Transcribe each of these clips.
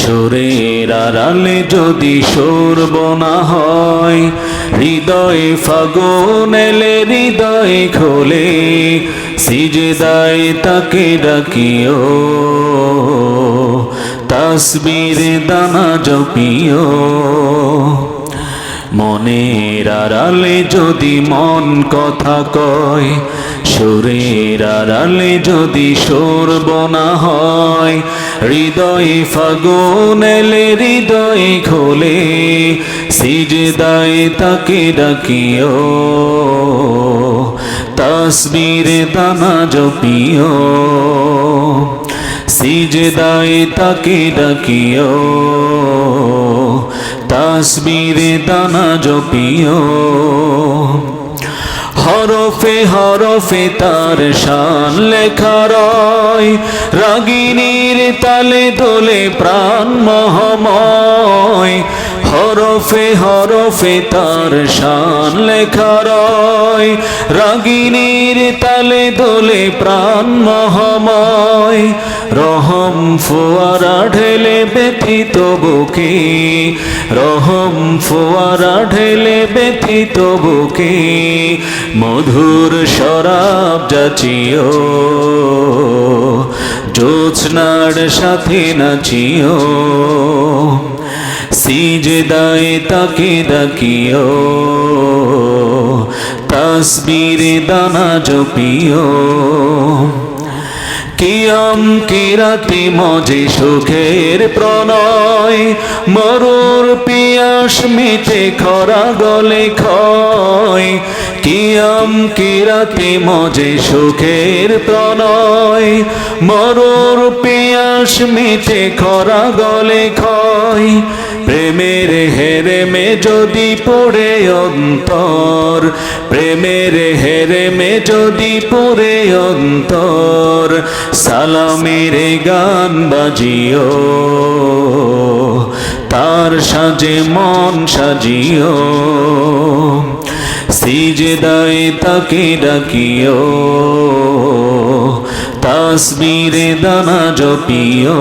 সুরের আড়ালে যদি শোরব না হয়, হৃদয়ে ফাগুন এলে হৃদয় খোলে, সিজদায় তাকে ডাকিও, তাসবির দানা জপিও। মনের আড়ালে যদি মন কথা কয়, সুরের আড়ালে যদি শোরব না হয়, হৃদয়ে ফাগুন এলে হৃদয় খোলে, সিজদায় তাকে ডাকিও, তাসবির দানা জপিও। সিজদায় তাকে ডাকিও, তাসবির দানা জপিও। হরফে হরফে তার শান লেখা রয়, রাগিনীর তালে দোলে প্রাণ মহাময়। হরফে হরফে তার শান লেখা রয়, রাগিনীর তালে দোলে প্রাণ মহাময়। রহম ফোয়ারা ঢেলে ব্যথিত বুকে, রহম ফোয়ারা ঢেলে ব্যথিত বুকে, মধুর শরাব যাচিও, জ্যোৎস্নার সাথে নাচিও। সিজদায় তাকে ডাকিও, তাসবির দানা জপিও। কিয়াম কিরাতি মজে সুখের প্রণয়, মরুর পিয়াস মিটে খরা গলে ক্ষয়। কিয়াম কিরাতি মজে সুখের প্রণয়, মরুর পিয়াস মিটে খরা গলে ক্ষয়। প্রেমের হেরেমে যদি পড়ে অন্তর, প্রেমের হেরেমে যদি পড়ে অন্তর, সালামের গান বাজিও, তার সাজে মন সাজিও। সিজদায় তাকে ডাকিও, তাসবিরে দানা জপিও।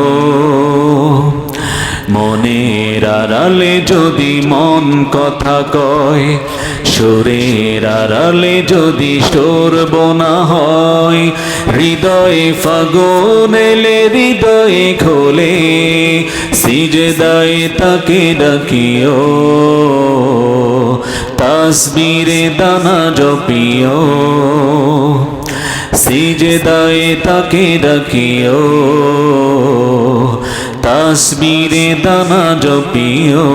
মনের আড়ালে যদি মন কথা কয়, সুরের আড়ালে যদি শোরব না হয়, হৃদয়ে ফাগুন এলে হৃদয়ে খোলে, সিজদায় তাকে ডাকিও, তাসবিরে দানা জপিও। সিজদায় তাকে ডাকিও, তাসবিরে দানা জপিও।